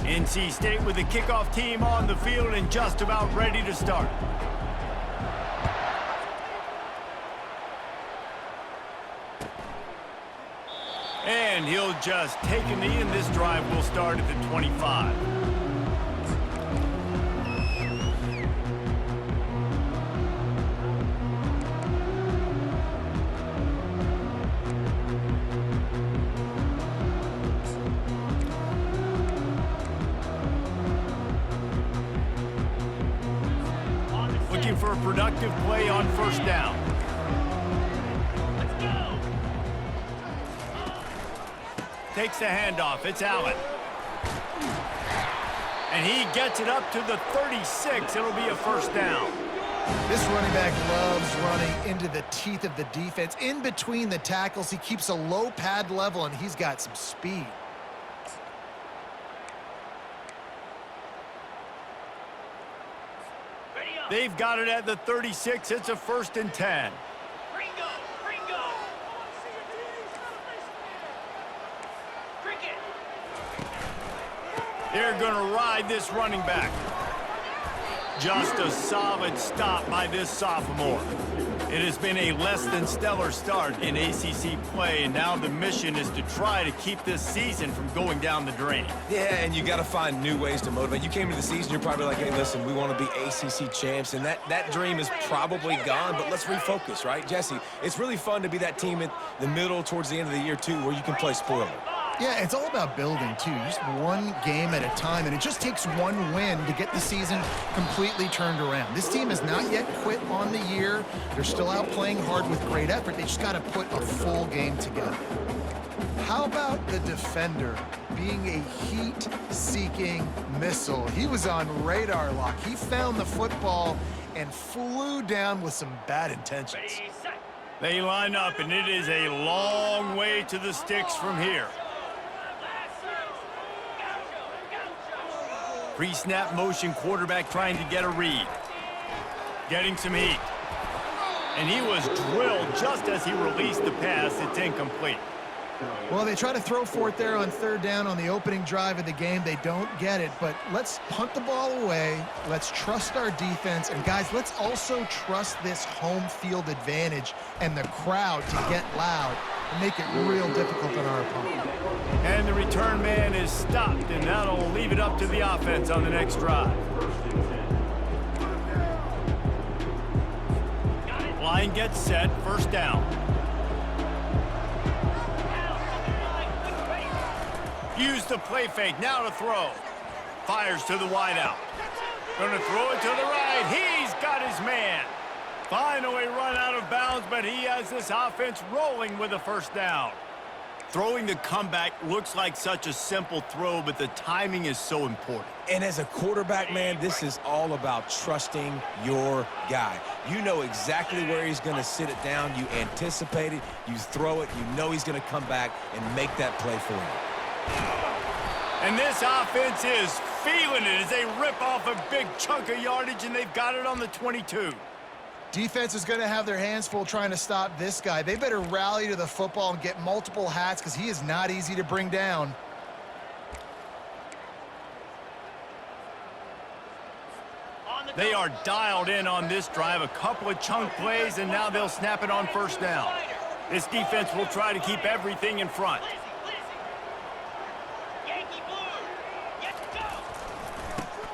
NC State with the kickoff team on the field and just about ready to start. And he'll just take a knee, and this drive will start at the 25. Looking for a productive play on first down. Takes the handoff. It's Allen. And he gets it up to the 36. It'll be a first down. This running back loves running into the teeth of the defense. In between the tackles, he keeps a low pad level, and he's got some speed. They've got it at the 36. It's a 1st and 10. They're going to ride this running back. Just a solid stop by this sophomore. It has been a less than stellar start in ACC play, and now the mission is to try to keep this season from going down the drain. Yeah, and you got to find new ways to motivate. You came into the season, you're probably like, hey, listen, we want to be ACC champs, and that dream is probably gone, but let's refocus, right? Jesse, it's really fun to be that team in the middle towards the end of the year, too, where you can play spoiler. Yeah, it's all about building, too. Just one game at a time, and it just takes one win to get the season completely turned around. This team has not yet quit on the year. They're still out playing hard with great effort. They just got to put a full game together. How about the defender being a heat-seeking missile? He was on radar lock. He found the football and flew down with some bad intentions. They line up, and it is a long way to the sticks from here. Pre-snap motion quarterback trying to get a read. Getting some heat. And he was drilled just as he released the pass. It's incomplete. Well, they try to throw for it there on 3rd down on the opening drive of the game. They don't get it, but let's punt the ball away. Let's trust our defense. And, guys, let's also trust this home field advantage and the crowd to get loud and make it real difficult on our opponent. And the return man is stopped, and that'll leave it up to the offense on the next drive. Line gets set, 1st down. Use the play fake, now to throw. Fires to the wideout. Gonna throw it to the right. He's got his man. Finally run out of bounds, but he has this offense rolling with a 1st down. Throwing the comeback looks like such a simple throw, but the timing is so important. And as a quarterback, man, this is all about trusting your guy. You know exactly where he's going to sit it down. You anticipate it. You throw it. You know he's going to come back and make that play for you. And this offense is feeling it as they rip off a big chunk of yardage, and they've got it on the 22. Defense is going to have their hands full trying to stop this guy. They better rally to the football and get multiple hats because he is not easy to bring down. They are dialed in on this drive. A couple of chunk plays, and now they'll snap it on 1st down. This defense will try to keep everything in front.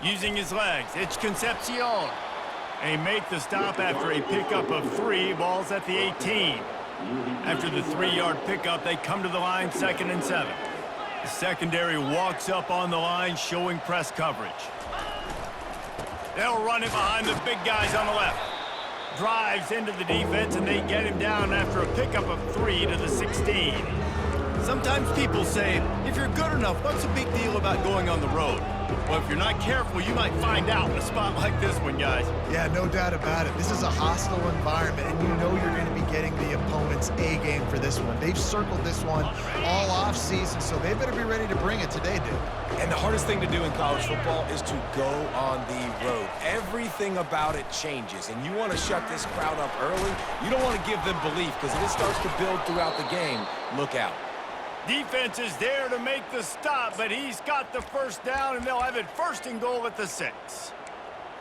Using his legs, it's Concepcion. They make the stop after a pickup of 3. Ball's at the 18. After the 3-yard pickup, they come to the line, 2nd and 7. The secondary walks up on the line, showing press coverage. They'll run it behind the big guys on the left. Drives into the defense, and they get him down after a pickup of 3 to the 16. Sometimes people say, if you're good enough, what's the big deal about going on the road? Well, if you're not careful, you might find out in a spot like this one, guys. Yeah, no doubt about it. This is a hostile environment, and you know you're going to be getting the opponent's A-game for this one. They've circled this one all off-season, so they better be ready to bring it today, dude. And the hardest thing to do in college football is to go on the road. Everything about it changes, and you want to shut this crowd up early. You don't want to give them belief, because if it starts to build throughout the game, look out. Defense is there to make the stop, but he's got the first down, and they'll have it 1st and goal at the 6.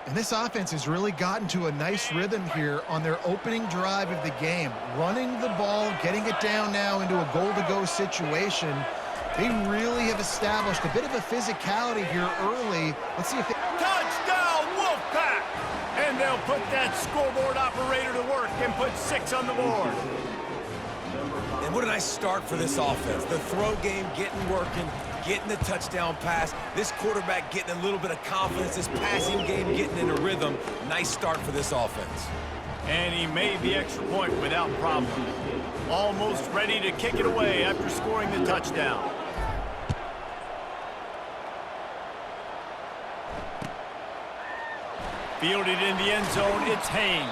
And this offense has really gotten to a nice rhythm here on their opening drive of the game. Running the ball, getting it down now into a goal-to-go situation. They really have established a bit of a physicality here early. Let's see if they... Touchdown, Wolfpack! And they'll put that scoreboard operator to work and put 6 on the board. And what a nice start for this offense. The throw game getting working, getting the touchdown pass. This quarterback getting a little bit of confidence. This passing game getting in a rhythm. Nice start for this offense. And he made the extra point without problem. Almost ready to kick it away after scoring the touchdown. Fielded in the end zone, it's Haynes.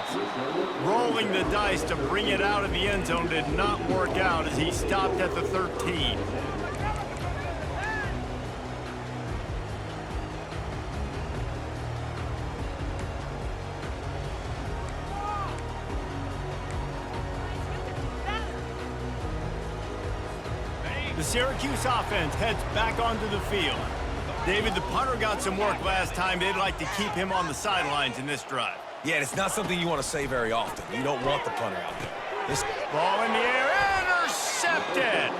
Rolling the dice to bring it out of the end zone did not work out as he stopped at the 13. The Syracuse offense heads back onto the field. David, the punter got some work last time. They'd like to keep him on the sidelines in this drive. Yeah, it's not something you want to say very often. You don't want the punter out there. This ball in the air, intercepted.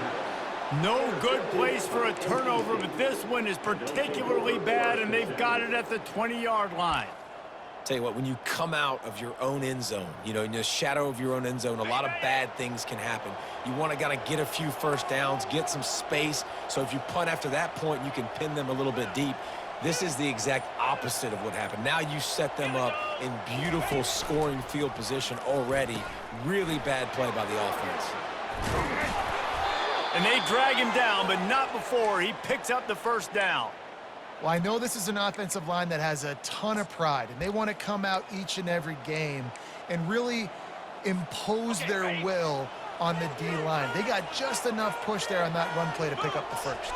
No good place for a turnover, but this one is particularly bad, and they've got it at the 20-yard line. Tell you what, when you come out of your own end zone, you know, in the shadow of your own end zone, a lot of bad things can happen. You want to kind of get a few first downs, get some space, so if you punt after that point, you can pin them a little bit deep. This is the exact opposite of what happened. Now you set them up in beautiful scoring field position already. Really bad play by the offense. And they drag him down, but not before he picks up the first down. Well, I know this is an offensive line that has a ton of pride, and they want to come out each and every game and really impose their will on the D-line. They got just enough push there on that run play to pick up the first.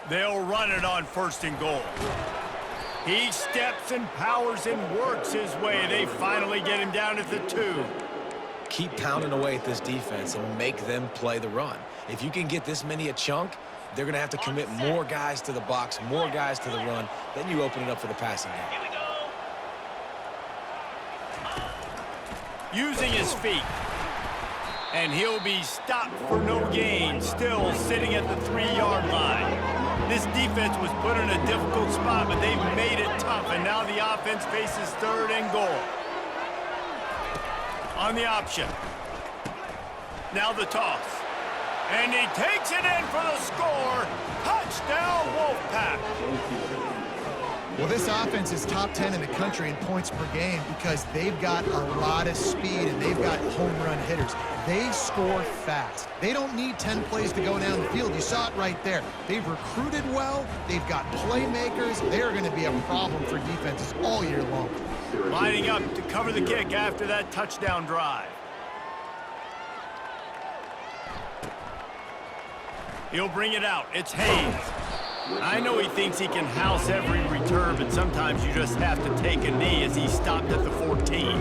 They'll run it on 1st and goal. He steps and powers and works his way. They finally get him down at the 2. Keep pounding away at this defense and make them play the run. If you can get this many a chunk, they're going to have to commit more guys to the box, more guys to the run. Then you open it up for the passing game. Using his feet. And he'll be stopped for no gain, still sitting at the 3-yard line. This defense was put in a difficult spot, but they've made it tough, and now the offense faces 3rd and goal. On the option. Now the toss. And he takes it in for the score. Touchdown, Wolfpack. Well, this offense is top 10 in the country in points per game because they've got a lot of speed and they've got home run hitters. They score fast. They don't need 10 plays to go down the field. You saw it right there. They've recruited well. They've got playmakers. They're going to be a problem for defenses all year long. Lining up to cover the kick after that touchdown drive. He'll bring it out. It's Haynes. I know he thinks he can house every return, but sometimes you just have to take a knee as he stopped at the 14.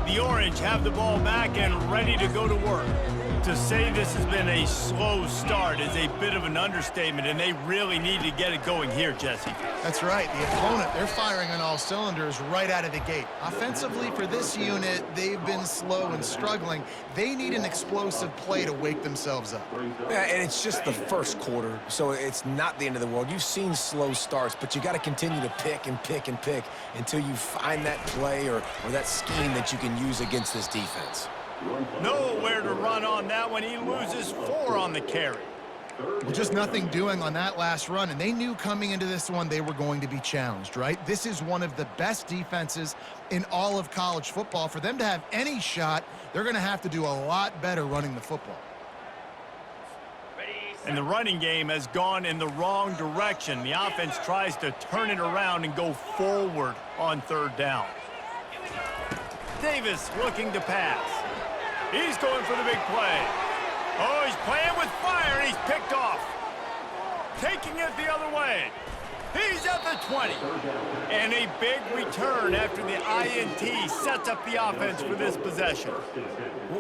The Orange have the ball back and ready to go to work. To say this has been a slow start is a bit of an understatement, and they really need to get it going here, Jesse. That's right. The opponent, they're firing on all cylinders right out of the gate. Offensively, for this unit, they've been slow and struggling. They need an explosive play to wake themselves up. Yeah, and it's just the first quarter, so it's not the end of the world. You've seen slow starts, but you got to continue to pick and pick and pick until you find that play or that scheme that you can use against this defense. Nowhere to run on that one. He loses 4 on the carry. Well, just nothing doing on that last run, and they knew coming into this one they were going to be challenged, right? This is one of the best defenses in all of college football. For them to have any shot, they're going to have to do a lot better running the football. And the running game has gone in the wrong direction. The offense tries to turn it around and go forward on 3rd down. Davis looking to pass. He's going for the big play. Oh, he's playing with fire, and he's picked off. taking it the other way. He's at the 20. And a big return after the INT sets up the offense for this possession.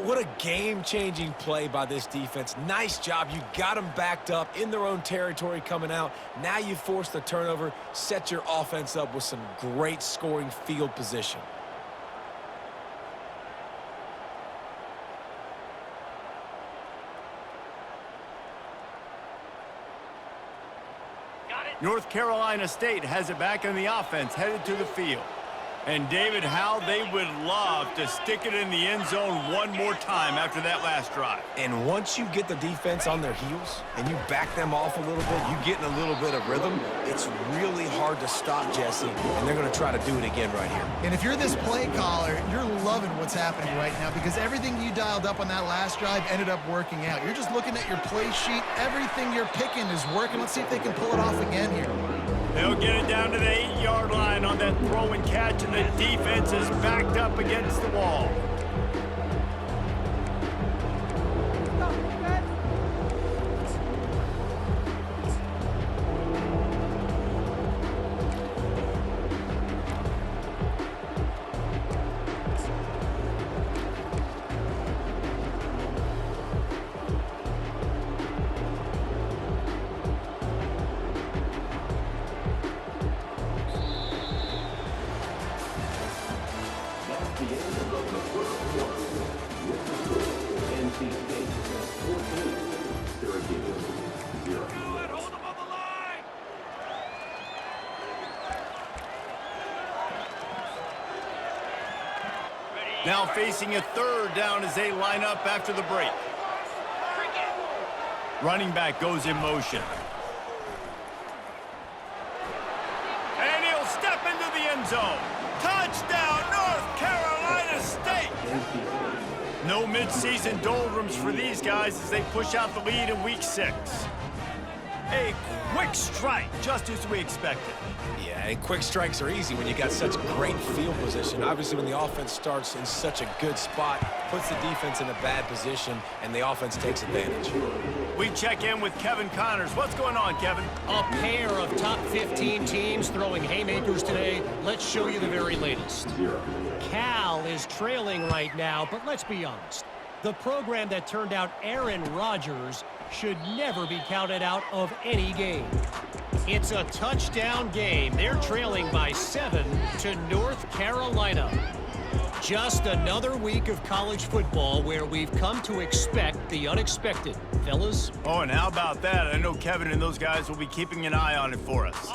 What a game-changing play by this defense. Nice job. You got them backed up in their own territory coming out. Now you force the turnover, set your offense up with some great scoring field position. North Carolina State has it back in the offense, headed to the field. And, David, how they would love to stick it in the end zone one more time after that last drive. And once you get the defense on their heels and you back them off a little bit, you get in a little bit of rhythm, it's really hard to stop, Jesse, and they're going to try to do it again right here. And if you're this play caller, you're loving what's happening right now because everything you dialed up on that last drive ended up working out. You're just looking at your play sheet. Everything you're picking is working. Let's see if they can pull it off again here. They'll get it down to the 8-yard line on that throw and catch, and the defense is backed up against the wall. Now facing a third down as they line up after the break. Running back goes in motion. And he'll step into the end zone. Touchdown, North Carolina State! No midseason doldrums for these guys as they push out the lead in Week 6. A quick strike, just as we expected. Yeah, and quick strikes are easy when you got such great field position. Obviously, when the offense starts in such a good spot, puts the defense in a bad position, and the offense takes advantage. We check in with Kevin Connors. What's going on, Kevin? A pair of top 15 teams throwing haymakers today. Let's show you the very latest. Cal is trailing right now, but let's be honest. The program that turned out Aaron Rodgers should never be counted out of any game. It's a touchdown game. They're trailing by 7 to North Carolina. Just another week of college football where we've come to expect the unexpected. Fellas? Oh, and how about that? I know Kevin and those guys will be keeping an eye on it for us.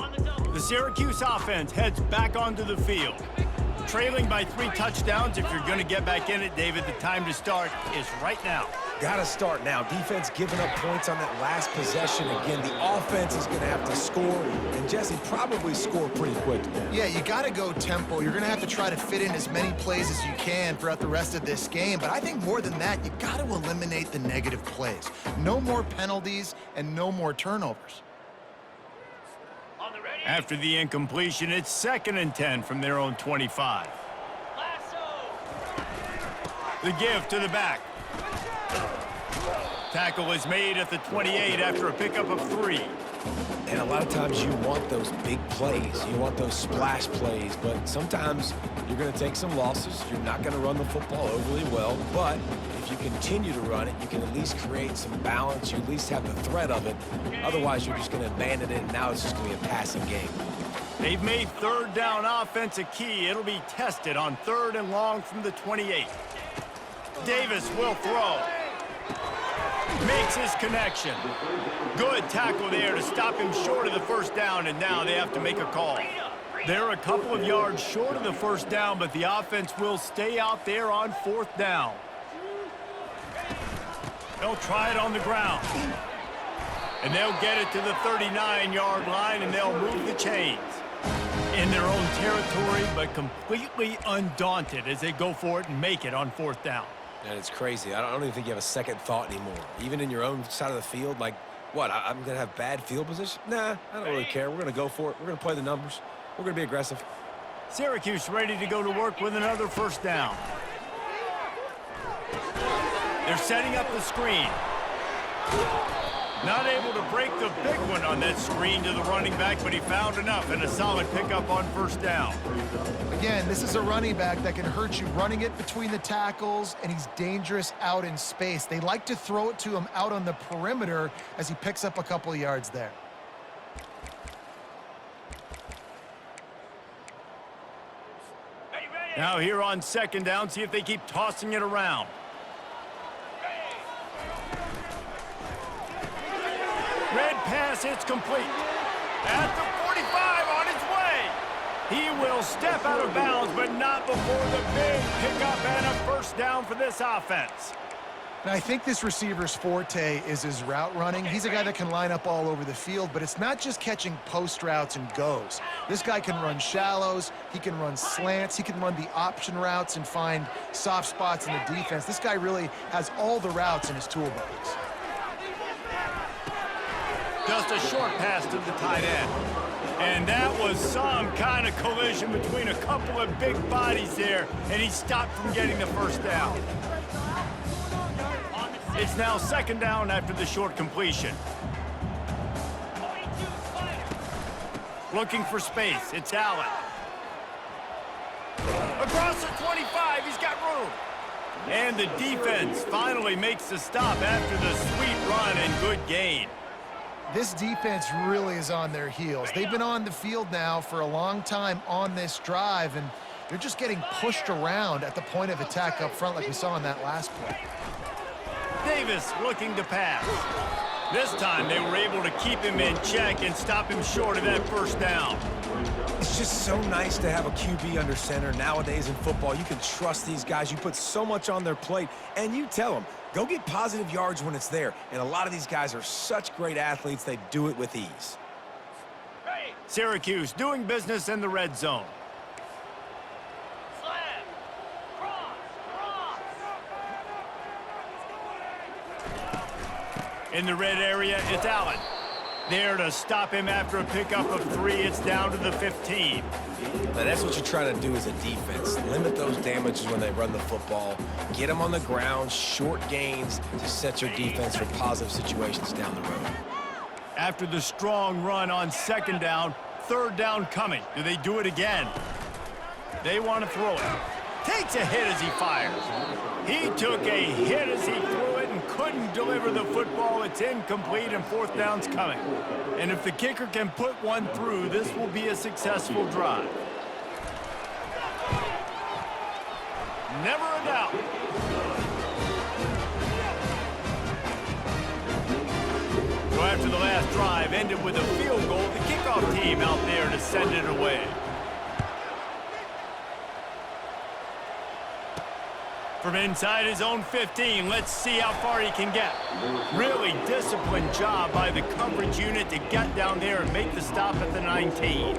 The Syracuse offense heads back onto the field. Trailing by 3 touchdowns. If you're going to get back in it, David, the time to start is right now. Got to start now. Defense giving up points on that last possession. Again, the offense is going to have to score, and Jesse probably score pretty quickly. Yeah, you got to go tempo. You're going to have to try to fit in as many plays as you can throughout the rest of this game. But I think more than that, you got to eliminate the negative plays. No more penalties and no more turnovers. After the incompletion, it's 2nd and 10 from their own 25. The give to the back. Tackle is made at the 28 after a pickup of 3. And a lot of times you want those big plays. You want those splash plays. But sometimes you're going to take some losses. You're not going to run the football overly well. But if you continue to run it, you can at least create some balance. You at least have the threat of it. Otherwise, you're just going to abandon it, and now it's just going to be a passing game. They've made 3rd down offense a key. It'll be tested on 3rd and long from the 28. Davis will throw. Makes his connection. Good tackle there to stop him short of the 1st down, and now they have to make a call. They're a couple of yards short of the 1st down, but the offense will stay out there on 4th down. They'll try it on the ground. And they'll get it to the 39-yard line, and they'll move the chains. In their own territory, but completely undaunted as they go for it and make it on 4th down. And it's crazy. I don't even think you have a second thought anymore. Even in your own side of the field, like, what, I'm going to have bad field position? Nah, I don't really care. We're going to go for it. We're going to play the numbers. We're going to be aggressive. Syracuse ready to go to work with another 1st down. They're setting up the screen. Not able to break the big one on that screen to the running back, but he found enough and a solid pickup on first down. Again, this is a running back that can hurt you running it between the tackles, and he's dangerous out in space. They like to throw it to him out on the perimeter as he picks up a couple of yards there. Now here on second down, see if they keep tossing it around. Red pass, it's complete. At the 45, on its way. He will step out of bounds, but not before the big pickup and a first down for this offense. And I think this receiver's forte is his route running. He's a guy that can line up all over the field, but it's not just catching post routes and goes. This guy can run shallows, he can run slants, he can run the option routes and find soft spots in the defense. This guy really has all the routes in his toolbox. Just a short pass to the tight end. And that was some kind of collision between a couple of big bodies there, and he stopped from getting the first down. It's now second down after the short completion. Looking for space, it's Allen. Across the 25, he's got room. And the defense finally makes the stop after the sweet run and good gain. This defense really is on their heels. They've been on the field now for a long time on this drive, and they're just getting pushed around at the point of attack up front like we saw in that last play. Davis looking to pass. This time they were able to keep him in check and stop him short of that first down. It's just so nice to have a QB under center. Nowadays in football, you can trust these guys. You put so much on their plate, and you tell them, go get positive yards when it's there. And a lot of these guys are such great athletes, they do it with ease. Syracuse doing business in the red zone. In the red area, it's Allen. There to stop him after a pickup of 3. It's down to the 15. Now, that's what you're trying to do as a defense. Limit those damages when they run the football. Get them on the ground, short gains to set your defense for positive situations down the road. After the strong run on second down, third down coming. Do they do it again? They want to throw it. Takes a hit as he fires. He took a hit as he threw it and couldn't deliver the football. It's incomplete and fourth down's coming. And if the kicker can put one through, this will be a successful drive. Never a doubt. So after the last drive ended with a field goal, the kickoff team out there to send it away. From inside his own 15, let's see how far he can get. Really disciplined job by the coverage unit to get down there and make the stop at the 19.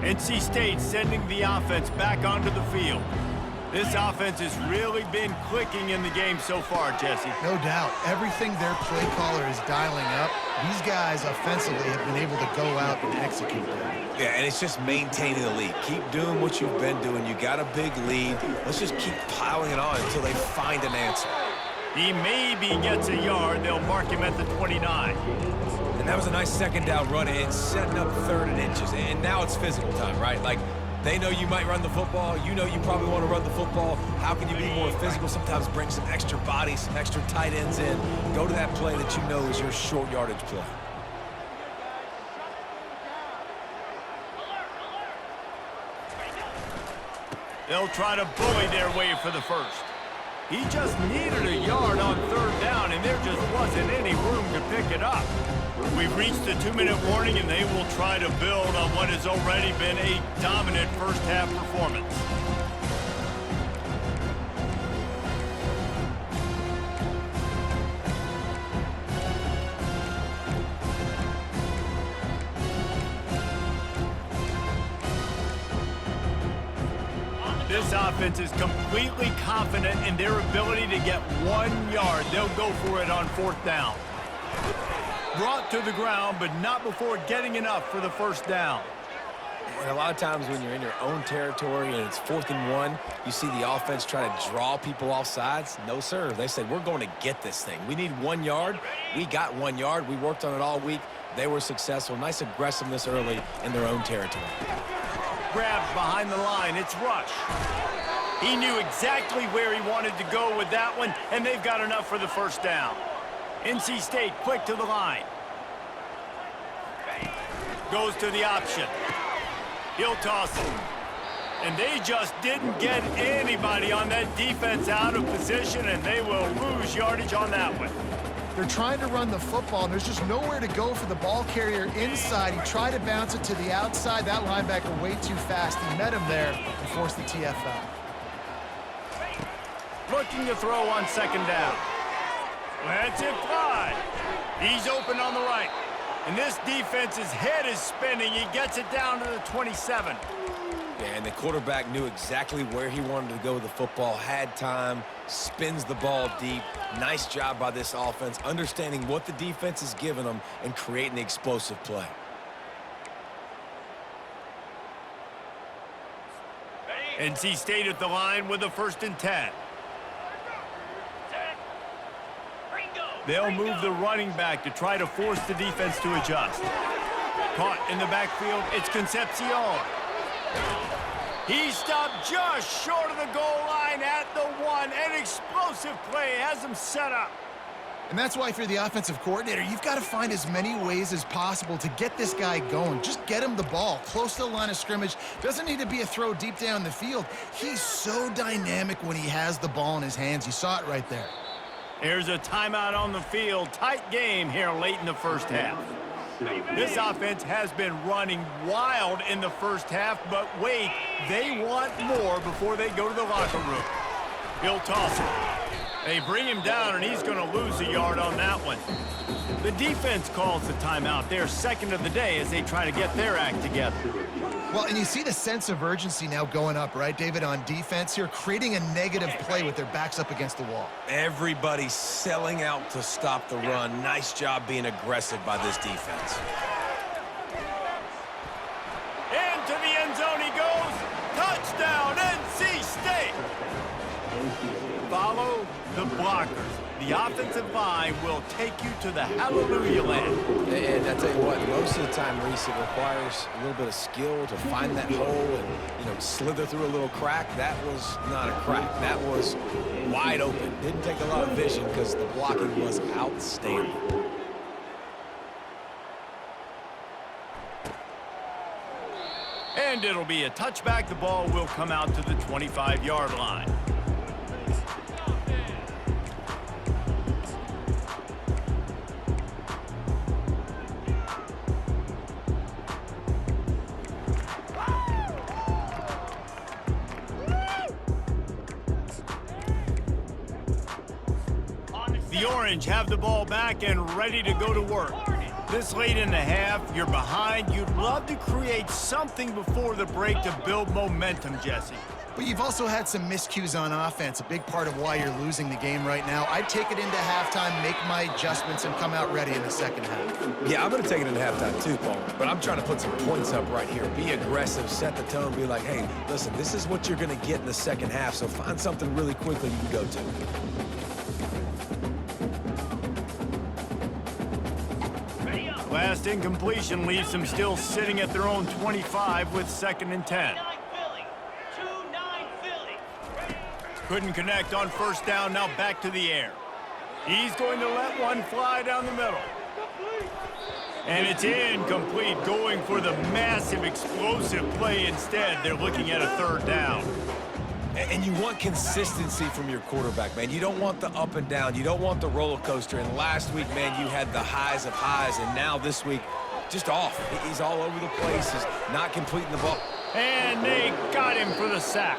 NC State sending the offense back onto the field. This offense has really been clicking in the game so far, Jesse. No doubt. Everything their play caller is dialing up, these guys offensively have been able to go out and execute that. Yeah, and it's just maintaining the lead. Keep doing what you've been doing. You got a big lead. Let's just keep piling it on until they find an answer. He maybe gets a yard. They'll mark him at the 29. And that was a nice second down run and setting up third and inches. And now it's physical time, right? Like, they know you might run the football. You know you probably want to run the football. How can you be more physical? Sometimes bring some extra bodies, some extra tight ends in. Go to that play that you know is your short yardage play. They'll try to bully their way for the first. He just needed a yard on third down, and there just wasn't any room to pick it up. We've reached the 2-minute warning, and they will try to build on what has already been a dominant first-half performance. This offense is completely confident in their ability to get 1 yard. They'll go for it on fourth down. Brought to the ground, but not before getting enough for the first down. And a lot of times when you're in your own territory and it's 4th and 1, you see the offense try to draw people off sides. No, sir. They said, we're going to get this thing. We need 1 yard. We got 1 yard. We worked on it all week. They were successful. Nice aggressiveness early in their own territory. Grabbed behind the line. It's Rush. He knew exactly where he wanted to go with that one, and they've got enough for the first down. NC State quick to the line. Goes to the option. He'll toss it. And they just didn't get anybody on that defense out of position, and they will lose yardage on that one. They're trying to run the football, and there's just nowhere to go for the ball carrier inside. He tried to bounce it to the outside. That linebacker way too fast. He met him there and forced the TFL. Looking to throw on 2nd down. Lets it fly. He's open on the right. And this defense's head is spinning. He gets it down to the 27. Yeah, and the quarterback knew exactly where he wanted to go with the football, had time, spins the ball deep. Nice job by this offense, understanding what the defense is giving them and creating the explosive play. NC State at the line with a 1st and 10. They'll move the running back to try to force the defense to adjust. Caught in the backfield, it's Concepcion. He stopped just short of the goal line at the 1. An explosive play has him set up. And that's why if you're the offensive coordinator, you've got to find as many ways as possible to get this guy going. Just get him the ball close to the line of scrimmage. Doesn't need to be a throw deep down the field. He's so dynamic when he has the ball in his hands. You saw it right there. Here's a timeout on the field. Tight game here late in the first half. This offense has been running wild in the first half, but wait, they want more before they go to the locker room. He'll toss it. They bring him down, and he's going to lose a yard on that one. The defense calls the timeout. They're 2nd of the day as they try to get their act together. Well, and you see the sense of urgency now going up, right, David, on defense here, creating a negative play with their backs up against the wall. Everybody's selling out to stop the run. Nice job being aggressive by this defense. Into the end zone he goes. Touchdown, NC State. Follow the blockers. The offensive line will take you to the hallelujah land. And I tell you what, most of the time, Reese, it requires a little bit of skill to find that hole and, slither through a little crack. That was not a crack. That was wide open. Didn't take a lot of vision because the blocking was outstanding. And it'll be a touchback. The ball will come out to the 25-yard line. The Orange have the ball back and ready to go to work. This late in the half, you're behind. You'd love to create something before the break to build momentum, Jesse. But you've also had some miscues on offense, a big part of why you're losing the game right now. I'd take it into halftime, make my adjustments, and come out ready in the second half. Yeah, I'm going to take it into halftime too, Paul. But I'm trying to put some points up right here. Be aggressive, set the tone, be like, hey, listen, this is what you're going to get in the second half, so find something really quickly you can go to. Last incompletion leaves them still sitting at their own 25 with 2nd and 10. Couldn't connect on first down, now back to the air. He's going to let one fly down the middle. And it's incomplete, going for the massive explosive play instead. They're looking at a 3rd down. And you want consistency from your quarterback, man. You don't want the up and down. You don't want the roller coaster. And last week, man, you had the highs of highs. And now this week, just off. He's all over the place. He's not completing the ball. And they got him for the sack.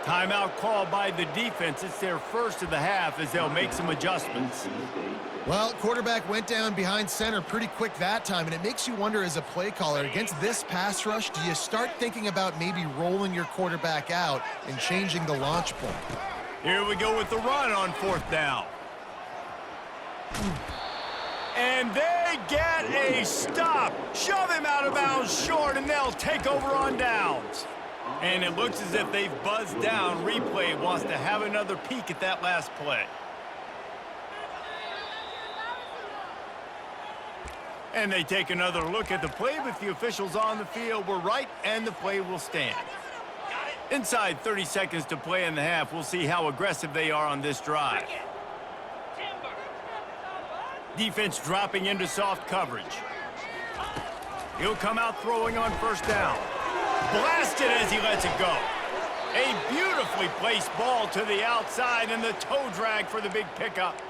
Timeout called by the defense. It's their first of the half as they'll make some adjustments. Well, quarterback went down behind center pretty quick that time, and it makes you wonder as a play caller, against this pass rush, do you start thinking about maybe rolling your quarterback out and changing the launch point? Here we go with the run on 4th down. And they get a stop. Shove him out of bounds short, and they'll take over on downs. And it looks as if they've buzzed down. Replay wants to have another peek at that last play. And they take another look at the play, but the officials on the field were right, and the play will stand. Inside 30 seconds to play in the half, we'll see how aggressive they are on this drive. Defense dropping into soft coverage. He'll come out throwing on first down. Blasted as he lets it go. A beautifully placed ball to the outside, and the toe drag for the big pickup.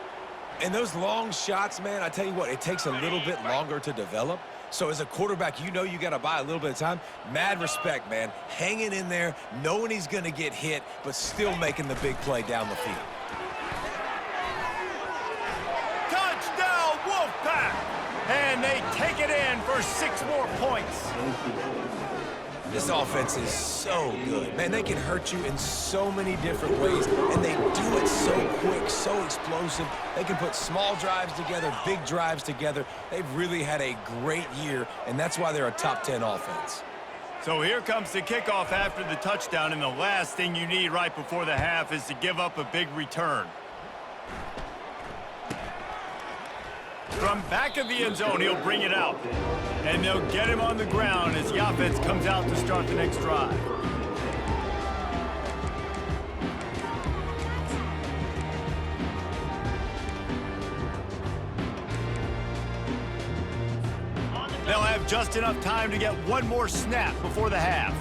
And those long shots, man, I tell you what, it takes a little bit longer to develop. So as a quarterback, you know you got to buy a little bit of time. Mad respect, man. Hanging in there, knowing he's going to get hit, but still making the big play down the field. Touchdown, Wolfpack! And they take it in for 6 more points. This offense is so good. Man, they can hurt you in so many different ways, and they do it so quick, so explosive. They can put small drives together, big drives together. They've really had a great year, and that's why they're a top 10 offense. So here comes the kickoff after the touchdown, and the last thing you need right before the half is to give up a big return. From back of the end zone, he'll bring it out. And they'll get him on the ground as the offense comes out to start the next drive. They'll have just enough time to get one more snap before the half.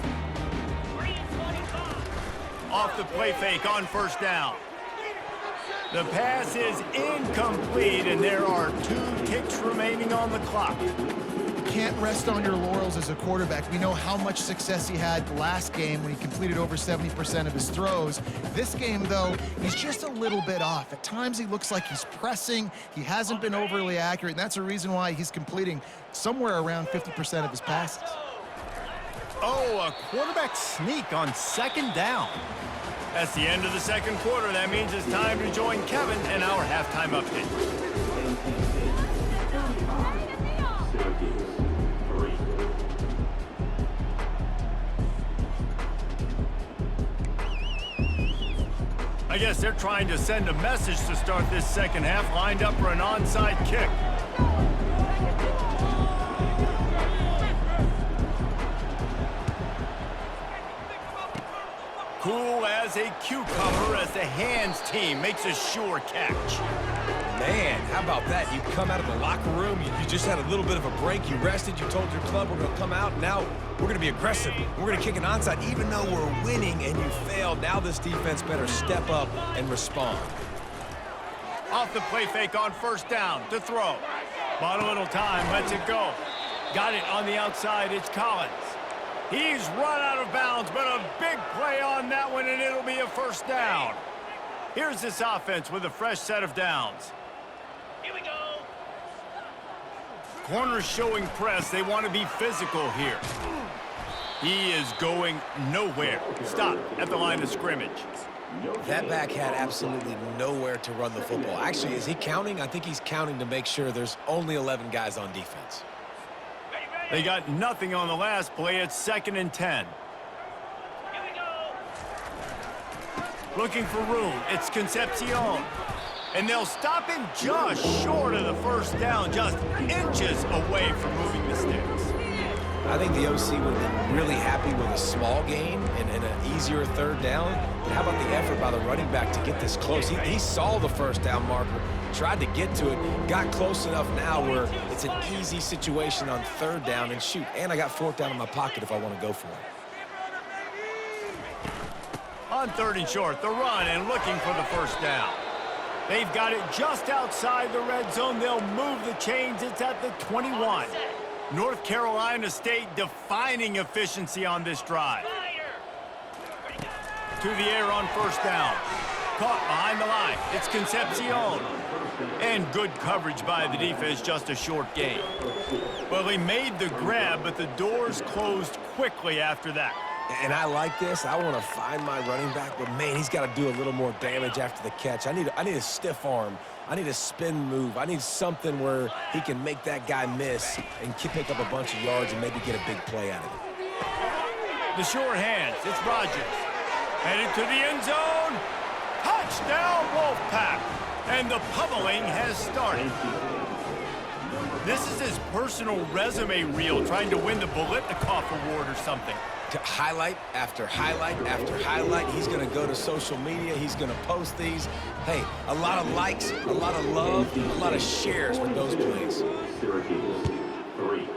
Off the play fake on first down. The pass is incomplete, and there are 2 kicks remaining on the clock. Can't rest on your laurels as a quarterback. We know how much success he had last game when he completed over 70% of his throws. This game, though, he's just a little bit off. At times, he looks like he's pressing. He hasn't been overly accurate, and that's a reason why he's completing somewhere around 50% of his passes. Oh, a quarterback sneak on second down. That's the end of the second quarter. That means it's time to join Kevin in our halftime update. I guess they're trying to send a message to start this second half, lined up for an onside kick. Cool as a cucumber as the hands team makes a sure catch. Man, how about that? You come out of the locker room, you just had a little bit of a break, you rested, you told your club we're going to come out, now we're going to be aggressive. We're going to kick an onside even though we're winning and you failed. Now this defense better step up and respond. Off the play fake on first down to throw. Bought a little time, lets it go. Got it on the outside, it's Collins. He's run out of bounds, but a big play on that one, and it'll be a first down. Here's this offense with a fresh set of downs. Here we go. Corners showing press. They want to be physical here. He is going nowhere. Stop at the line of scrimmage. That back had absolutely nowhere to run the football. Actually, is he counting? I think he's counting to make sure there's only 11 guys on defense. They got nothing on the last play. It's 2nd and 10. Here we go. Looking for room. It's Concepcion. And they'll stop him just short of the first down, just inches away from moving the sticks. I think the OC would have been really happy with a small gain and an easier third down. But how about the effort by the running back to get this close? He saw the first down marker, tried to get to it, got close enough now where it's an easy situation on third down and shoot. And I got fourth down in my pocket if I want to go for it. On 3rd and short, the run and looking for the first down. They've got it just outside the red zone. They'll move the chains. It's at the 21. North Carolina State defining efficiency on this drive. To the air on first down. Caught behind the line. It's Concepcion. And good coverage by the defense, just a short gain. Well, he made the grab, but the doors closed quickly after that. And I like this. I want to find my running back, but man, he's got to do a little more damage after the catch. I need a stiff arm I need a spin move. I need something where he can make that guy miss and pick up a bunch of yards and maybe get a big play out of it. The short hands, it's Rodgers. Headed to the end zone. Touchdown, Wolfpack. And the pummeling has started. This is his personal resume reel, trying to win the Bolitnikoff Award or something. Highlight after highlight after highlight. He's going to go to social media. He's going to post these. Hey, a lot of likes, a lot of love, a lot of shares with those plays. Syracuse, 3.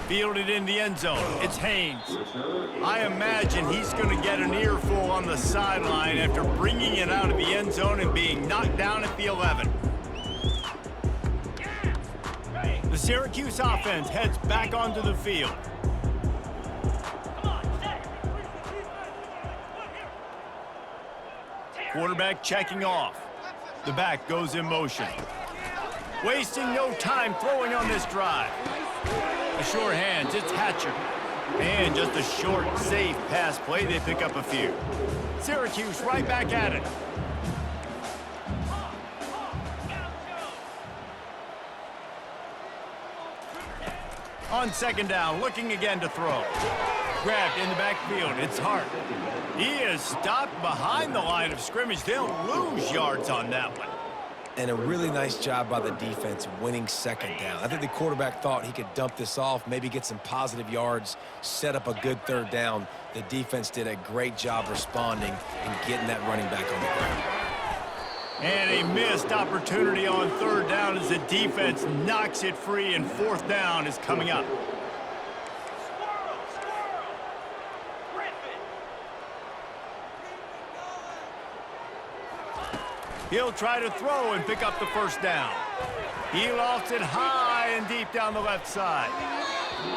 Fielded in the end zone. It's Haynes. I imagine he's going to get an earful on the sideline after bringing it out of the end zone and being knocked down at the 11. The Syracuse offense heads back onto the field. Quarterback checking off. The back goes in motion. Wasting no time throwing on this drive. The short hands, it's Hatcher. And just a short, safe pass play, they pick up a few. Syracuse right back at it. On second down, looking again to throw. Grabbed in the backfield, it's Hart. He is stopped behind the line of scrimmage. They'll lose yards on that one. And a really nice job by the defense winning second down. I think the quarterback thought he could dump this off, maybe get some positive yards, set up a good third down. The defense did a great job responding and getting that running back on the ground. And a missed opportunity on third down as the defense knocks it free, and fourth down is coming up. He'll try to throw and pick up the first down. He lofts it high and deep down the left side.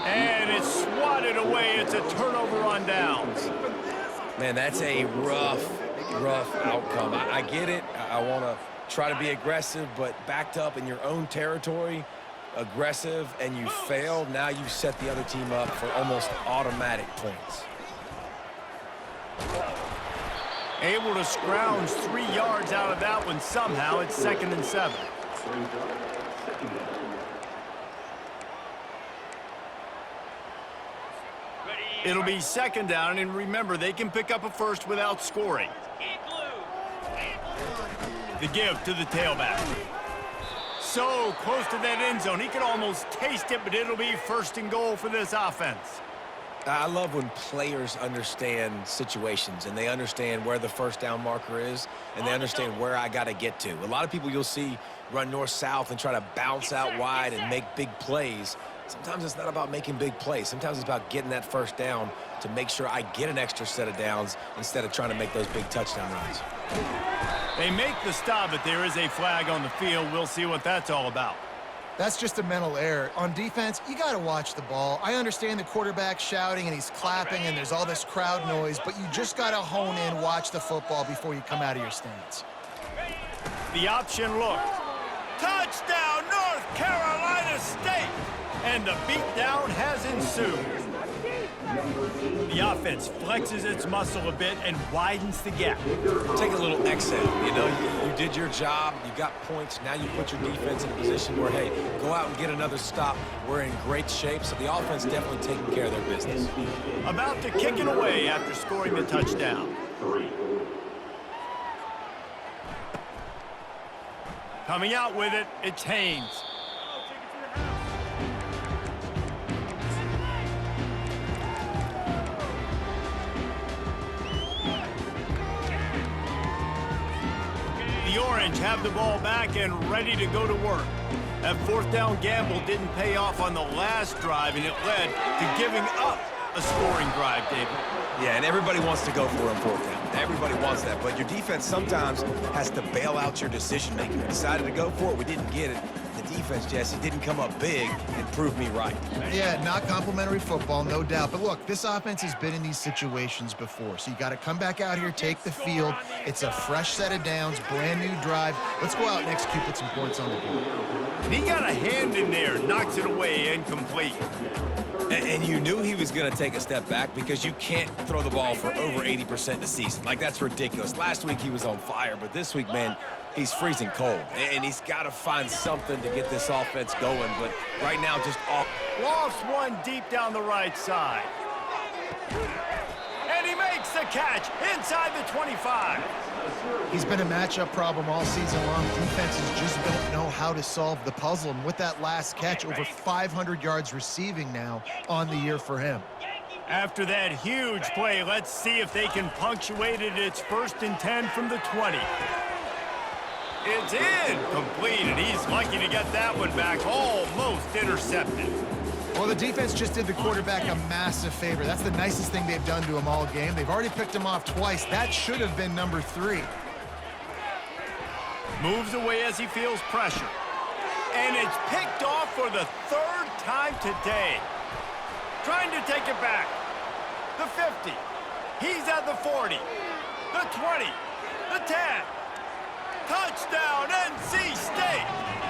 And it's swatted away. It's a turnover on downs. Man, that's a rough outcome. I get it. I want to try to be aggressive, but backed up in your own territory, aggressive, and you fail. Now you've set the other team up for almost automatic points. Able to scrounge 3 yards out of that one somehow. It's 2nd and 7. It'll be second down, and remember, they can pick up a first without scoring. The give to the tailback. So close to that end zone. He could almost taste it, but it'll be 1st and goal for this offense. I love when players understand situations and they understand where the first down marker is and they understand where I got to get to. A lot of people you'll see run north-south and try to bounce out wide and make big plays. Sometimes it's not about making big plays. Sometimes it's about getting that first down to make sure I get an extra set of downs instead of trying to make those big touchdown runs. They make the stop, but there is a flag on the field. We'll see what that's all about. That's just a mental error. On defense, you got to watch the ball. I understand the quarterback shouting and he's clapping and there's all this crowd noise, but you just got to hone in, watch the football before you come out of your stance. The option look. Touchdown, North Carolina State! And the beatdown has ensued. The offense flexes its muscle a bit and widens the gap. Take a little exhale. You know, you did your job. You got points. Now you put your defense in a position where, hey, go out and get another stop. We're in great shape, so the offense definitely taking care of their business. About to kick it away after scoring the touchdown. Coming out with it, it's Haynes. The Orange have the ball back and ready to go to work. That 4th down gamble didn't pay off on the last drive, and it led to giving up a scoring drive, David. Yeah, and everybody wants to go for it on 4th down. Everybody wants that, but your defense sometimes has to bail out your decision-making. We decided to go for it. We didn't get it. The defense, Jesse, didn't come up big and prove me right. Yeah, not complimentary football, no doubt. But look, this offense has been in these situations before. So you got to come back out here, take the field. It's a fresh set of downs, brand new drive. Let's go out and execute, put some points on the board. He got a hand in there, knocks it away, incomplete. And you knew he was going to take a step back because you can't throw the ball for over 80% of the season. Like, that's ridiculous. Last week he was on fire, but this week, man, he's freezing cold. And he's got to find something to get this offense going. But right now, just off. Lofts one deep down the right side. And he makes the catch inside the 25. He's been a matchup problem all season long. Defenses just don't know how to solve the puzzle. And with that last catch, over 500 yards receiving now on the year for him. After that huge play, let's see if they can punctuate it. It's 1st and 10 from the 20. It's incomplete, and he's lucky to get that one back, almost intercepted. Well, the defense just did the quarterback a massive favor. That's the nicest thing they've done to him all game. They've already picked him off twice. That should have been number 3. Moves away as he feels pressure. And it's picked off for the 3rd time today. Trying to take it back. The 50. He's at the 40. The 20. The 10. Touchdown, NC State!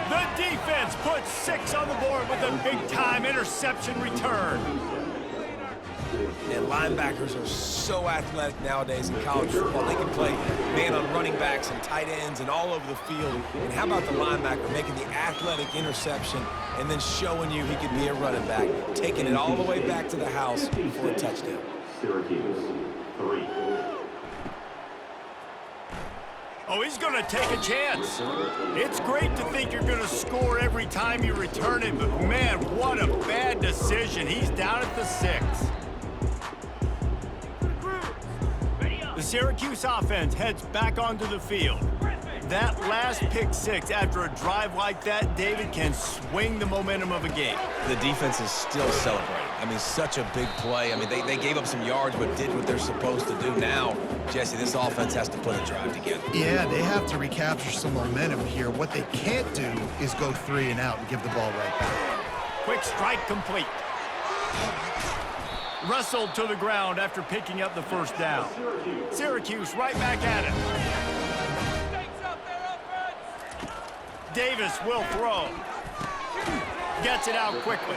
The defense puts 6 on the board with a big-time interception return. And linebackers are so athletic nowadays in college football. They can play man on running backs and tight ends and all over the field. And how about the linebacker making the athletic interception and then showing you he could be a running back, taking it all the way back to the house for a touchdown. Syracuse, 3. Oh, he's going to take a chance. It's great to think you're going to score every time you return it, but man, what a bad decision. He's down at the 6. The Syracuse offense heads back onto the field. That last pick 6 after a drive like that, David, can swing the momentum of a game. The defense is still celebrating. I mean, such a big play. I mean, they gave up some yards but did what they're supposed to do. Now, Jesse, this offense has to put a drive together. Yeah, they have to recapture some momentum here. What they can't do is go 3 and out and give the ball right back. Quick strike complete. Wrestled to the ground after picking up the 1st down. Syracuse right back at it. Davis will throw. Gets it out quickly.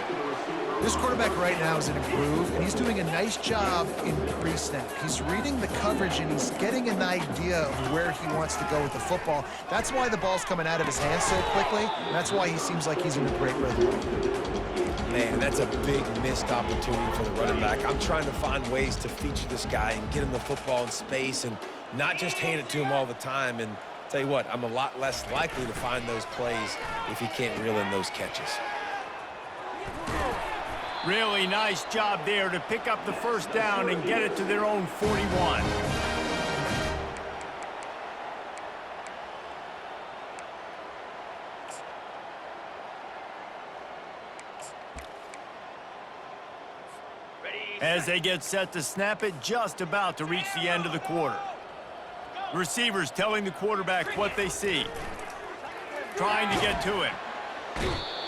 This quarterback right now is in a groove, and he's doing a nice job in pre-snap. He's reading the coverage, and he's getting an idea of where he wants to go with the football. That's why the ball's coming out of his hands so quickly, and that's why he seems like he's in a great rhythm. Man, that's a big missed opportunity for the running back. I'm trying to find ways to feature this guy and get him the football in space and not just hand it to him all the time. And tell you what, I'm a lot less likely to find those plays if he can't reel in those catches. Really nice job there to pick up the 1st down and get it to their own 41. As they get set to snap it, just about to reach the end of the quarter. Receivers telling the quarterback what they see. Trying to get to him.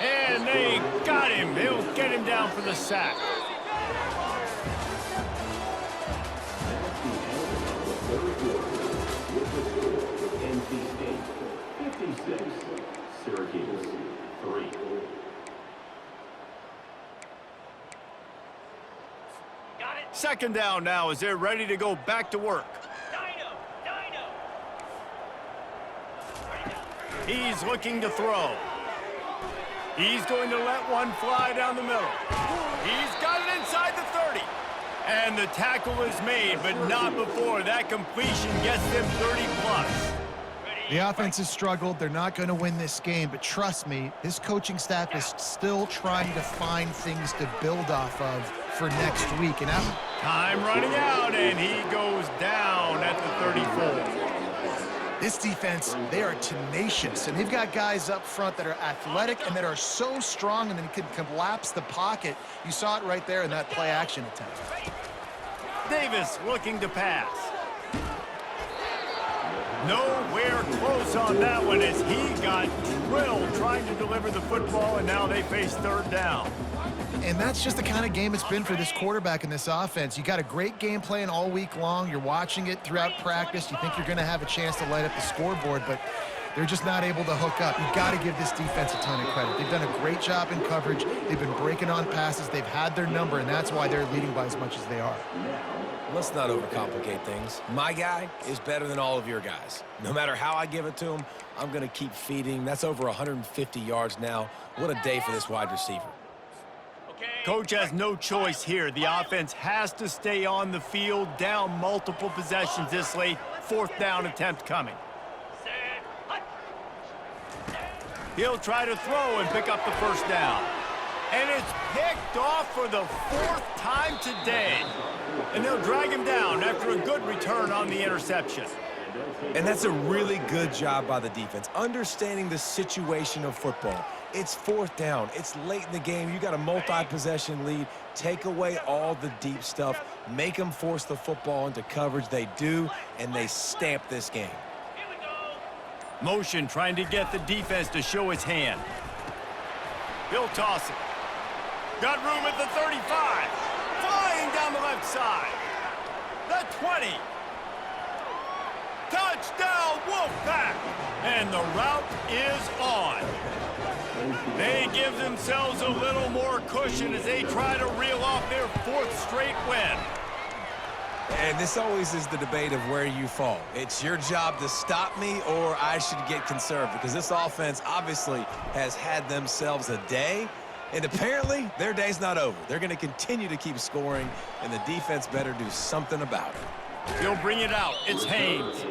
And they got him. They'll get him down for the sack. NC State, 56. Syracuse, 3. Second down now as they're ready to go back to work. He's looking to throw. He's going to let one fly down the middle. He's got it inside the 30. And the tackle is made, but not before that completion gets them 30+. The offense has struggled. They're not going to win this game, but trust me, this coaching staff is still trying to find things to build off of for next week. And time running out, and he goes down at the 34. This defense, they are tenacious, and they've got guys up front that are athletic and that are so strong and then can collapse the pocket. You saw it right there in that play-action attempt. Davis looking to pass. Nowhere close on that one as he got drilled trying to deliver the football, and now they face third down. And that's just the kind of game it's been for this quarterback in this offense. You got a great game plan all week long. You're watching it throughout practice. You think you're going to have a chance to light up the scoreboard, but they're just not able to hook up. You've got to give this defense a ton of credit. They've done a great job in coverage. They've been breaking on passes. They've had their number, and that's why they're leading by as much as they are. Let's not overcomplicate things. My guy is better than all of your guys. No matter how I give it to him, I'm going to keep feeding. That's over 150 yards now. What a day for this wide receiver. Coach has no choice here. The offense has to stay on the field, down multiple possessions this late. Fourth down attempt coming. He'll try to throw and pick up the first down. And it's picked off for the fourth time today. And they'll drag him down after a good return on the interception. And that's a really good job by the defense, understanding the situation of football. It's fourth down. It's late in the game. You got a multi-possession lead. Take away all the deep stuff. Make them force the football into coverage. They do, and they stamp this game. Motion trying to get the defense to show his hand. He'll toss it. Got room at the 35. Flying down the left side. The 20. Touchdown, Wolfpack! And the route is on. They give themselves a little more cushion as they try to reel off their fourth straight win. And this always is the debate of where you fall. It's your job to stop me, or I should get conserved, because this offense obviously has had themselves a day, and apparently their day's not over. They're going to continue to keep scoring, and the defense better do something about it. He'll bring it out. It's Haynes.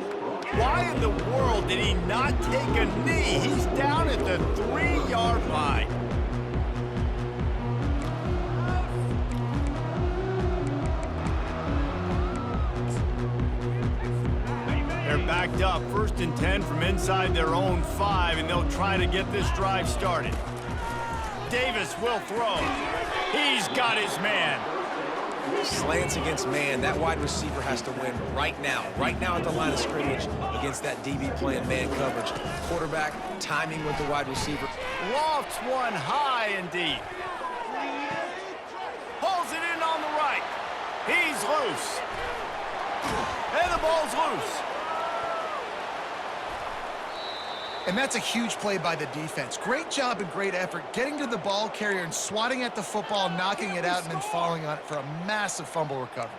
Why in the world did he not take a knee? He's down at the 3-yard line. They're backed up, 1st and 10 from inside their own 5, and they'll try to get this drive started. Davis will throw. He's got his man. Slants against man. That wide receiver has to win right now at the line of scrimmage against that DB playing man coverage. Quarterback timing with the wide receiver. Lofts one high and deep. Pulls it in on the right. He's loose. And the ball's loose. And that's a huge play by the defense. Great job and great effort getting to the ball carrier and swatting at the football, knocking it out, and then falling on it for a massive fumble recovery.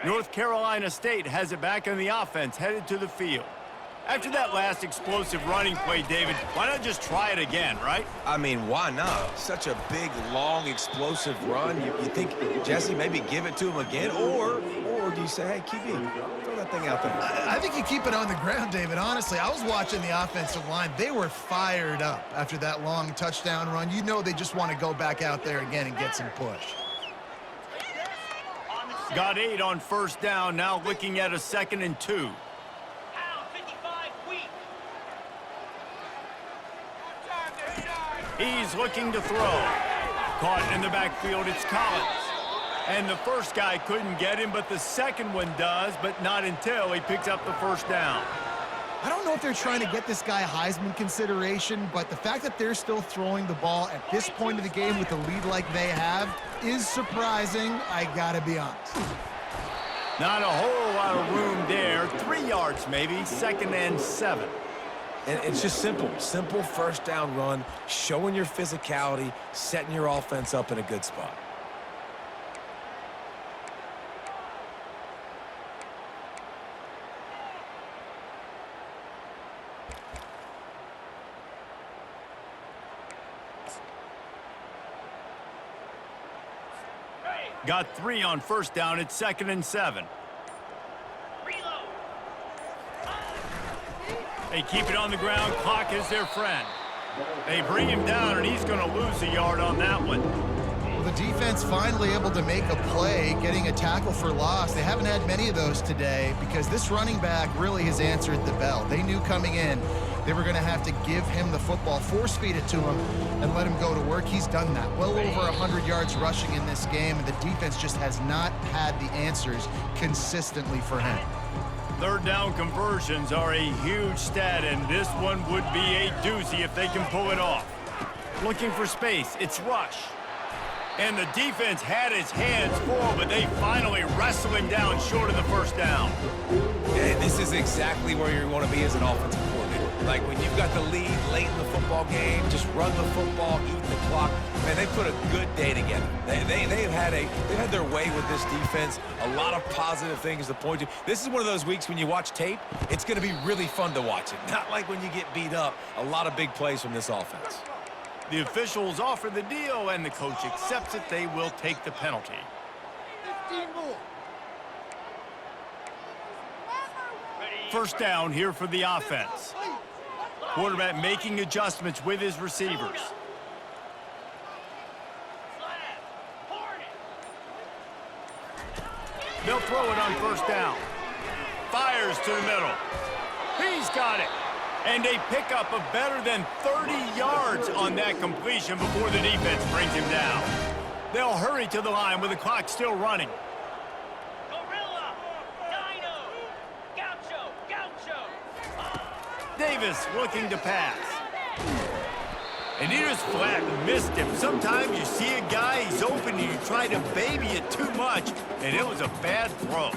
North Carolina State has it back on the offense, headed to the field. After that last explosive running play, David, why not just try it again, right? I mean, why not? Such a big, long, explosive run. You think, Jesse, maybe give it to him again? Or do you say, hey, QB, throw that thing out there? I think you keep it on the ground, David. Honestly, I was watching the offensive line. They were fired up after that long touchdown run. You know they just want to go back out there again and get some push. Got 8 on 1st down, now looking at a 2nd and 2. He's looking to throw. Caught in the backfield, it's Collins. And the first guy couldn't get him, but the second one does, but not until he picks up the 1st down. I don't know if they're trying to get this guy Heisman consideration, but the fact that they're still throwing the ball at this point of the game with the lead like they have is surprising, I gotta be honest. Not a whole lot of room there. 3 yards maybe, 2nd and 7. And it's just simple 1st down run, showing your physicality, setting your offense up in a good spot. Got 3 on 1st down, it's 2nd and 7. They keep it on the ground. Clock is their friend. They bring him down, and he's going to lose a yard on that one. Well, the defense finally able to make a play, getting a tackle for loss. They haven't had many of those today because this running back really has answered the bell. They knew coming in they were going to have to give him the football, force feed it to him, and let him go to work. He's done that. Well over 100 yards rushing in this game, and the defense just has not had the answers consistently for him. Third down conversions are a huge stat, and this one would be a doozy if they can pull it off. Looking for space, it's rush. And the defense had his hands full, but they finally wrestle him down short of the first down. And this is exactly where you want to be as an offensive coordinator. Like when you've got the lead late in the football game, just run the football, eat the clock. Man, they put a good day together. They've had their way with this defense. A lot of positive things to point to. This is one of those weeks when you watch tape, it's going to be really fun to watch it. Not like when you get beat up. A lot of big plays from this offense. The officials offer the deal, and the coach accepts it. They will take the penalty. 15 more. First down here for the offense. Quarterback making adjustments with his receivers. They'll throw it on first down. Fires to the middle. He's got it. And a pickup of better than 30 yards on that completion before the defense brings him down. They'll hurry to the line with the clock still running. Gorilla. Dino. Gaucho. Davis looking to pass. And he just flat missed him. Sometimes you see a guy, he's open, and you try to baby it too much, and it was a bad throw.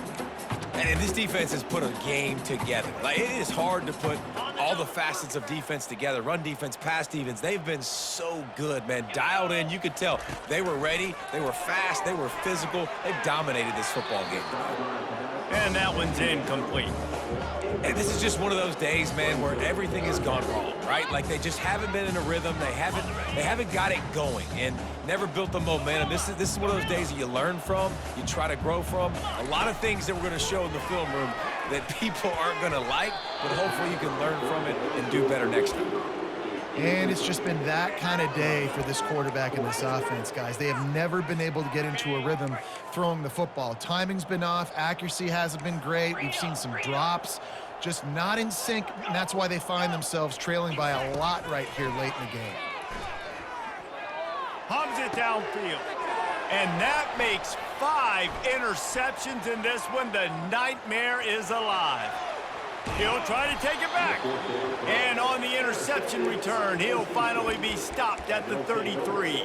And this defense has put a game together. Like, it is hard to put all the facets of defense together. Run defense, pass defense. They've been so good, man. Dialed in. You could tell they were ready. They were fast. They were physical. They dominated this football game. And that one's incomplete. And this is just one of those days, man, where everything has gone wrong, right? Like they just haven't been in a rhythm. They haven't got it going and never built the momentum. This is one of those days that you learn from, you try to grow from. A lot of things that we're going to show in the film room that people aren't going to like, but hopefully you can learn from it and do better next time. And it's just been that kind of day for this quarterback and this offense, guys. They have never been able to get into a rhythm throwing the football. Timing's been off. Accuracy hasn't been great. We've seen some drops, just not in sync, and that's why they find themselves trailing by a lot right here late in the game. Hums it downfield. And that makes 5 interceptions in this one. The nightmare is alive. He'll try to take it back. And on the interception return, he'll finally be stopped at the 33.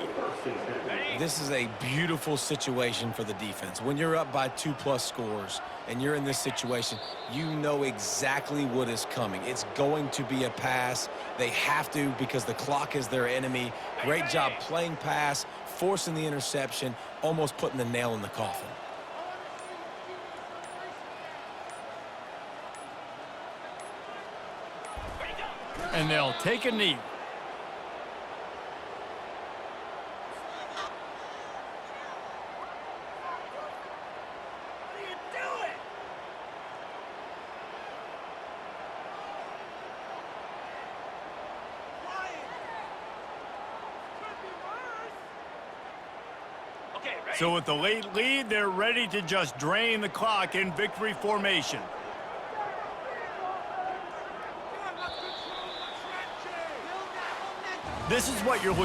This is a beautiful situation for the defense. When you're up by 2+ scores and you're in this situation, you know exactly what is coming. It's going to be a pass. They have to because the clock is their enemy. Great job playing pass, forcing the interception, almost putting the nail in the coffin. And they'll take a knee. So with the late lead, they're ready to just drain the clock in victory formation. This is what you're looking